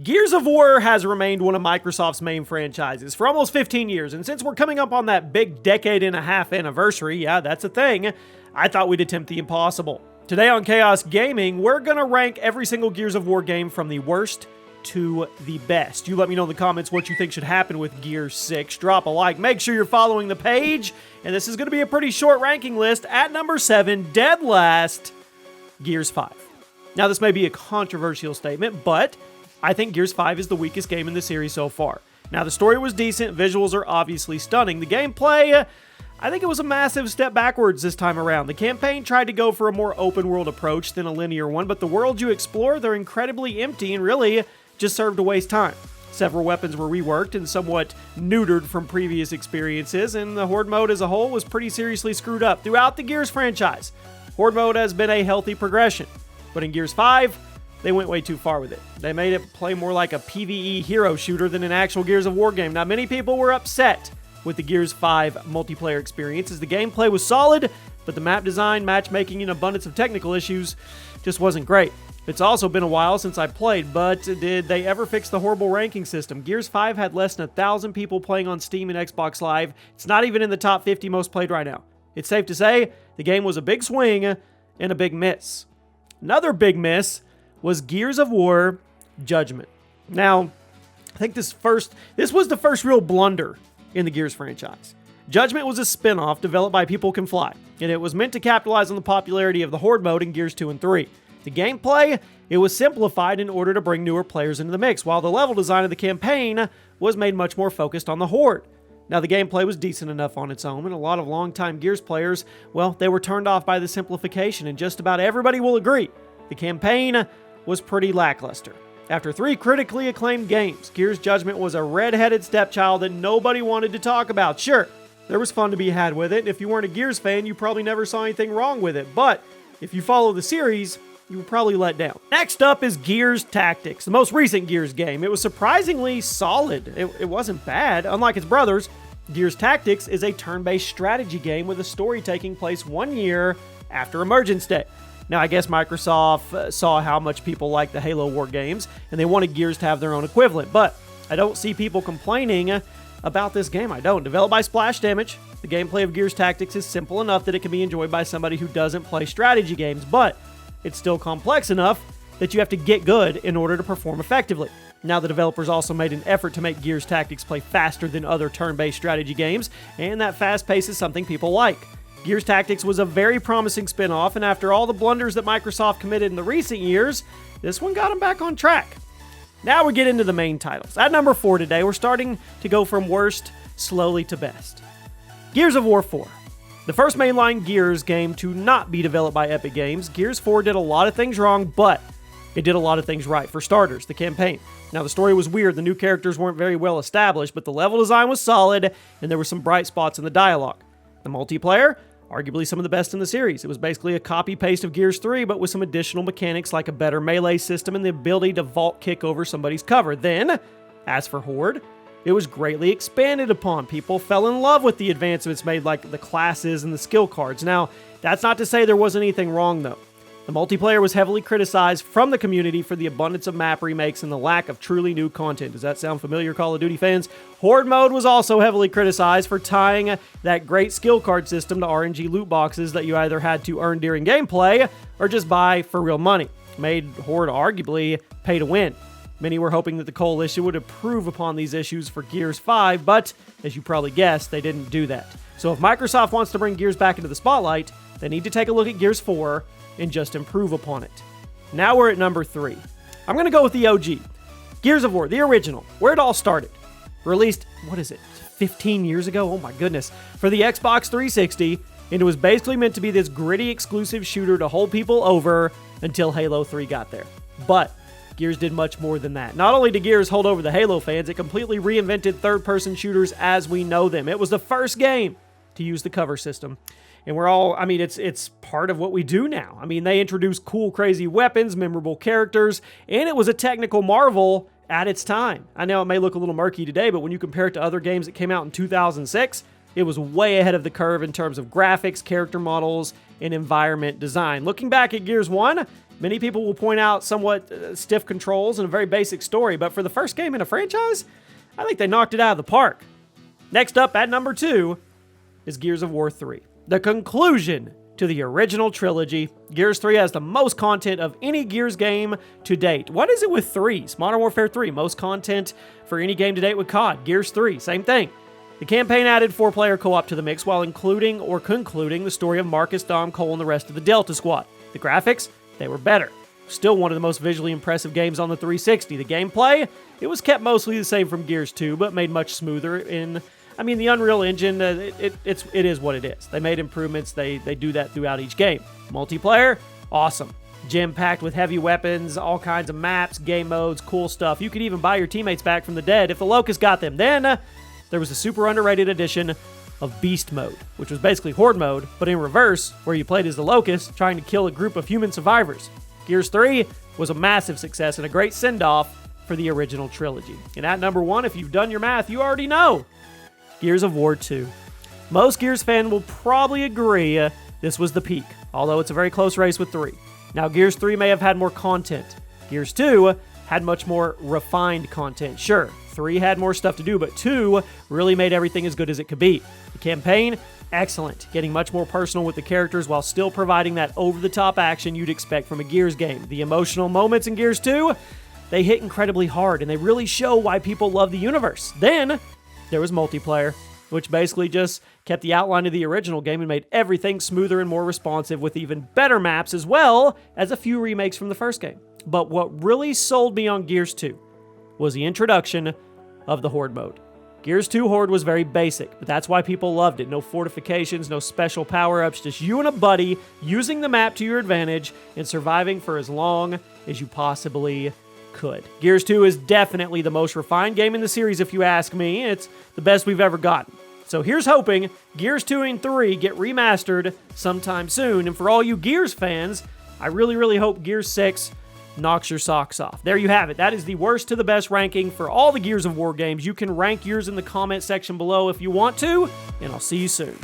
Gears of War has remained one of Microsoft's main franchises for almost 15 years, and since we're coming up on that big decade-and-a-half anniversary, yeah, that's a thing, I thought we'd attempt the impossible. Today on ChaosGaming, we're gonna rank every single Gears of War game from the worst to the best. You let me know in the comments what you think should happen with Gears 6. Drop a like, make sure you're following the page, and this is gonna be a pretty short ranking list. At number 7, dead last, Gears 5. Now, this may be a controversial statement, but I think Gears 5 is the weakest game in the series so far. Now, the story was decent, visuals are obviously stunning. The gameplay, I think it was a massive step backwards this time around. The campaign tried to go for a more open-world approach than a linear one, but the worlds you explore, they're incredibly empty and really just served to waste time. Several weapons were reworked and somewhat neutered from previous experiences, and the Horde mode as a whole was pretty seriously screwed up. Throughout the Gears franchise, Horde mode has been a healthy progression, but in Gears 5, they went way too far with it. They made it play more like a PvE hero shooter than an actual Gears of War game. Now, many people were upset with the Gears 5 multiplayer experience, as the gameplay was solid, but the map design, matchmaking, and abundance of technical issues just wasn't great. It's also been a while since I played, but did they ever fix the horrible ranking system? Gears 5 had less than 1,000 people playing on Steam and Xbox Live. It's not even in the top 50 most played right now. It's safe to say the game was a big swing and a big miss. Another big miss was Gears of War Judgment. Now, I think this was the first real blunder in the Gears franchise. Judgment was a spin-off developed by People Can Fly, and it was meant to capitalize on the popularity of the Horde mode in Gears 2 and 3. The gameplay, it was simplified in order to bring newer players into the mix, while the level design of the campaign was made much more focused on the Horde. Now, the gameplay was decent enough on its own, and a lot of longtime Gears players, well, they were turned off by the simplification, and just about everybody will agree the campaign was pretty lackluster. After 3 critically acclaimed games, Gears Judgment was a red-headed stepchild that nobody wanted to talk about. Sure, there was fun to be had with it, and if you weren't a Gears fan, you probably never saw anything wrong with it, but if you follow the series, you were probably let down. Next up is Gears Tactics, the most recent Gears game. It was surprisingly solid. It wasn't bad. Unlike its brothers, Gears Tactics is a turn-based strategy game with a story taking place 1 year after Emergence Day. Now, I guess Microsoft saw how much people like the Halo War games, and they wanted Gears to have their own equivalent, but I don't see people complaining about this game. I don't. Developed by Splash Damage, the gameplay of Gears Tactics is simple enough that it can be enjoyed by somebody who doesn't play strategy games, but it's still complex enough that you have to get good in order to perform effectively. Now, the developers also made an effort to make Gears Tactics play faster than other turn-based strategy games, and that fast pace is something people like. Gears Tactics was a very promising spin-off, and after all the blunders that Microsoft committed in the recent years, this one got them back on track. Now we get into the main titles. At number 4 today, we're starting to go from worst slowly to best. Gears of War 4. The first mainline Gears game to not be developed by Epic Games, Gears 4 did a lot of things wrong, but it did a lot of things right. For starters, the campaign. Now, the story was weird, the new characters weren't very well established, but the level design was solid, and there were some bright spots in the dialogue. The multiplayer, arguably some of the best in the series. It was basically a copy-paste of Gears 3, but with some additional mechanics like a better melee system and the ability to vault kick over somebody's cover. Then, as for Horde, it was greatly expanded upon. People fell in love with the advancements made, like the classes and the skill cards. Now, that's not to say there wasn't anything wrong, though. The multiplayer was heavily criticized from the community for the abundance of map remakes and the lack of truly new content. Does that sound familiar, Call of Duty fans? Horde mode was also heavily criticized for tying that great skill card system to RNG loot boxes that you either had to earn during gameplay or just buy for real money. Made Horde arguably pay to win. Many were hoping that the Coalition would improve upon these issues for Gears 5, but as you probably guessed, they didn't do that. So if Microsoft wants to bring Gears back into the spotlight, they need to take a look at Gears 4 and just improve upon it. Now we're at number 3. I'm going to go with the OG. Gears of War, the original, where it all started. Released, 15 years ago? Oh my goodness. For the Xbox 360, and it was basically meant to be this gritty exclusive shooter to hold people over until Halo 3 got there. But Gears did much more than that. Not only did Gears hold over the Halo fans, it completely reinvented third-person shooters as we know them. It was the first game to use the cover system. And we're all, it's part of what we do now. They introduced cool, crazy weapons, memorable characters, and it was a technical marvel at its time. I know it may look a little murky today, but when you compare it to other games that came out in 2006, it was way ahead of the curve in terms of graphics, character models, and environment design. Looking back at Gears 1, Many people will point out somewhat stiff controls and a very basic story, but for the first game in a franchise, I think they knocked it out of the park. Next up at number 2 is Gears of War 3. The conclusion to the original trilogy. Gears 3 has the most content of any Gears game to date. What is it with 3s? Modern Warfare 3, most content for any game to date with COD. Gears 3, same thing. The campaign added 4-player co-op to the mix while including or concluding the story of Marcus, Dom, Cole, and the rest of the Delta Squad. The graphics, they were better. Still one of the most visually impressive games on the 360. The gameplay, it was kept mostly the same from Gears 2, but made much smoother in... the Unreal Engine, it is what it is. They made improvements. They do that throughout each game. Multiplayer, awesome. Jam-packed with heavy weapons, all kinds of maps, game modes, cool stuff. You could even buy your teammates back from the dead if the Locust got them. Then, there was a super underrated edition of Beast Mode, which was basically Horde Mode, but in reverse, where you played as the Locust, trying to kill a group of human survivors. Gears 3 was a massive success and a great send-off for the original trilogy. And at number 1, if you've done your math, you already know. Gears of War 2. Most Gears fans will probably agree this was the peak, although it's a very close race with 3. Now, Gears 3 may have had more content. Gears 2 had much more refined content. Sure, 3 had more stuff to do, but 2 really made everything as good as it could be. The campaign, excellent, getting much more personal with the characters while still providing that over-the-top action you'd expect from a Gears game. The emotional moments in Gears 2, they hit incredibly hard, and they really show why people love the universe. Then, there was multiplayer, which basically just kept the outline of the original game and made everything smoother and more responsive with even better maps as well as a few remakes from the first game. But what really sold me on Gears 2 was the introduction of the Horde mode. Gears 2 Horde was very basic, but that's why people loved it. No fortifications, no special power-ups, just you and a buddy using the map to your advantage and surviving for as long as you possibly could. Gears 2 is definitely the most refined game in the series if you ask me. It's the best we've ever gotten. So here's hoping Gears 2 and 3 get remastered sometime soon. And for all you Gears fans, I really hope Gears 6 knocks your socks off. There you have it. That is the worst to the best ranking for all the Gears of War games. You can rank yours in the comment section below if you want to, and I'll see you soon.